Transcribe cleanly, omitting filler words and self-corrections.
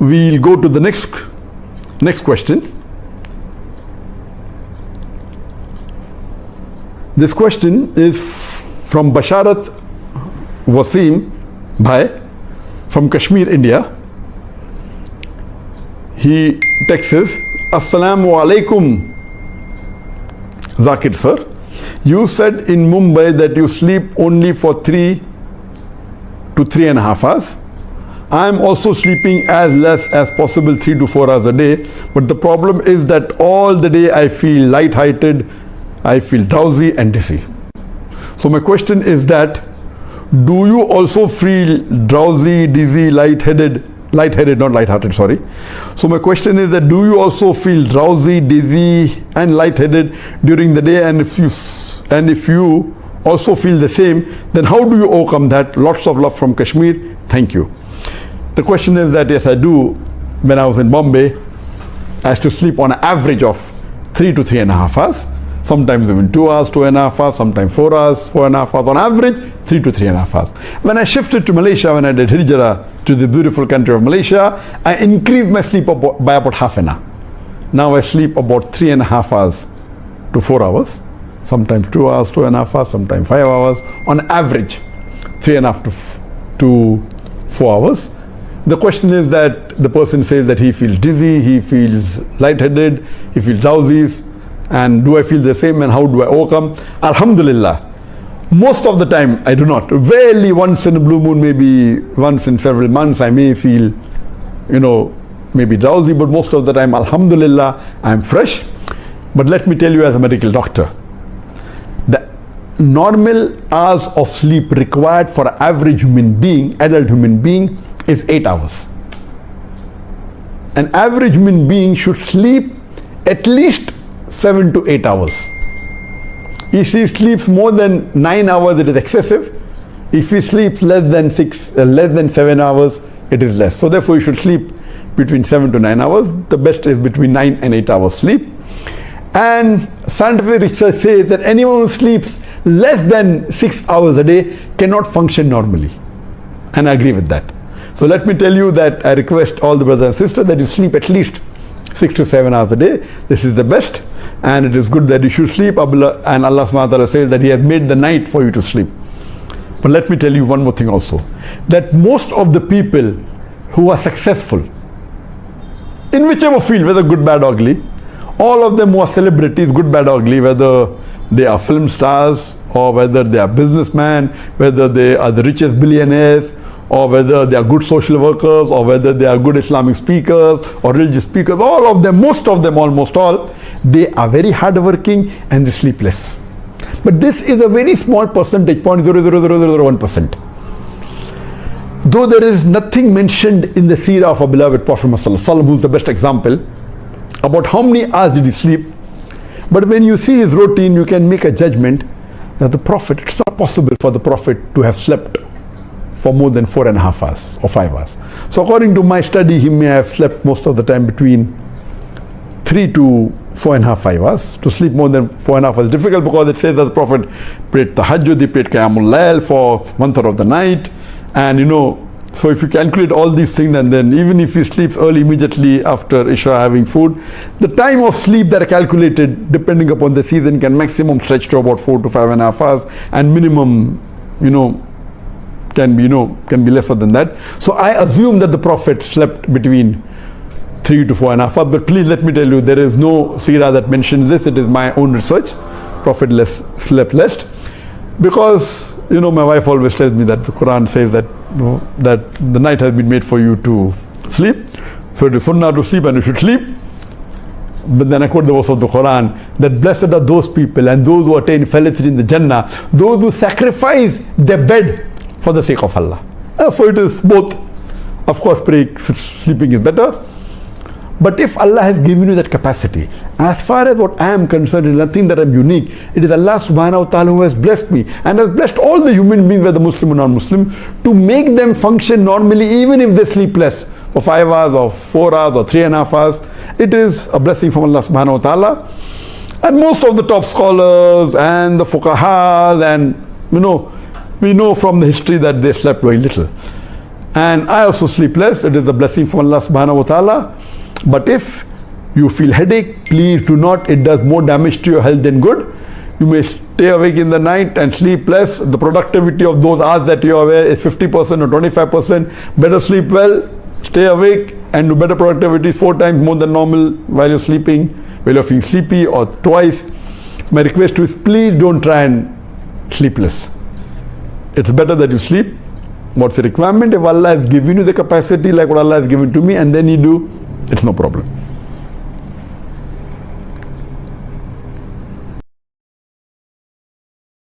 we'll go to the next question. This question is from Basharat Wasim Bhai from Kashmir, India. He texts us, Assalamu alaikum, Zakir sir. You said in Mumbai that you sleep only for 3 to 3.5 hours. I am also sleeping as less as possible, 3 to 4 hours a day. But the problem is that all the day I feel light-hearted, I feel drowsy and dizzy. So my question is that, do you also feel drowsy, dizzy, lightheaded, not lighthearted, sorry. So my question is that, do you also feel drowsy, dizzy and lightheaded during the day? And if you also feel the same, then how do you overcome that? Lots of love from Kashmir. Thank you. The question is that, yes, I do. When I was in Bombay, I used to sleep on an average of 3 to 3.5 hours. Sometimes even 2 hours, 2.5 hours, sometimes 4 hours, 4.5 hours. On average, 3 to 3.5 hours. When I shifted to Malaysia, when I did Hijrah to the beautiful country of Malaysia, I increased my sleep by about half an hour. Now I sleep about 3.5 hours to 4 hours. Sometimes 2 hours, 2.5 hours, sometimes 5 hours. On average, 3.5 to 4 hours. The question is that the person says that he feels dizzy, he feels lightheaded, he feels drowsy. And do I feel the same, and how do I overcome? Alhamdulillah, most of the time I do not. Rarely, once in a blue moon, maybe once in several months, I may feel, maybe drowsy, but most of the time, alhamdulillah, I am fresh. But let me tell you, as a medical doctor, the normal hours of sleep required for an average human being, adult human being, is 8 hours. An average human being should sleep at least 7 to 8 hours. If he sleeps more than 9 hours, it is excessive. If he sleeps less than 7 hours, it is less. So therefore, you should sleep between 7 to 9 hours. The best is between 9 and 8 hours sleep. And scientific research says that anyone who sleeps less than 6 hours a day cannot function normally. And I agree with that. So let me tell you that I request all the brothers and sisters that you sleep at least 6 to 7 hours a day. This is the best, and it is good that you should sleep. And Allah subhanahu wa ta'ala says that He has made the night for you to sleep. But let me tell you one more thing also, that most of the people who are successful in whichever field, whether good, bad, ugly, all of them who are celebrities, good, bad, ugly, whether they are film stars or whether they are businessmen, whether they are the richest billionaires, or whether they are good social workers, or whether they are good Islamic speakers or religious speakers, all of them, most of them, almost all, they are very hardworking and they sleepless. But this is a very small percentage, 0.00001%. Though there is nothing mentioned in the seerah of our beloved Prophet Muhammad, who is the best example, about how many hours did he sleep. But when you see his routine, you can make a judgment that the Prophet, it's not possible for the Prophet to have slept for more than 4.5 hours or 5 hours. So according to my study, he may have slept most of the time between 3 to 4.5, 5 hours. To sleep more than 4.5 hours is difficult, because it says that the Prophet prayed tahajjud, he prayed qiyamul layl for 1/3 of the night. And so if you calculate all these things, and then even if he sleeps early immediately after Isha having food, the time of sleep that are calculated depending upon the season can maximum stretch to about 4 to 5.5 hours, and minimum, can be lesser than that. So I assume that the Prophet slept between 3 to 4.5 hours. But please let me tell you, there is no seerah that mentions this. It is my own research. Prophet slept less, because my wife always tells me that the Quran says that that the night has been made for you to sleep. So it is sunnah to sleep, and you should sleep. But then I quote the verse of the Quran that blessed are those people and those who attain felicity in the Jannah, those who sacrifice their bed for the sake of Allah. So it is both. Of course, sleeping is better. But if Allah has given you that capacity, as far as what I am concerned, it is nothing that I am unique. It is Allah subhanahu wa ta'ala who has blessed me and has blessed all the human beings, whether Muslim or non-Muslim, to make them function normally, even if they sleep less for 5 hours or 4 hours or 3.5 hours. It is a blessing from Allah subhanahu wa ta'ala. And most of the top scholars and the fuqaha, and we know from the history that they slept very little. And I also sleep less. It is a blessing from Allah subhanahu wa ta'ala. But if you feel headache, please do not. It does more damage to your health than good. You may stay awake in the night and sleep less. The productivity of those hours that you are aware is 50% or 25%. Better sleep well, stay awake, and do better productivity 4 times more than normal while you're sleeping, while you're feeling sleepy, or twice. My request to you is please don't try and sleep less. It's better that you sleep. What's the requirement? If Allah has given you the capacity like what Allah has given to me, and then you do, it's no problem.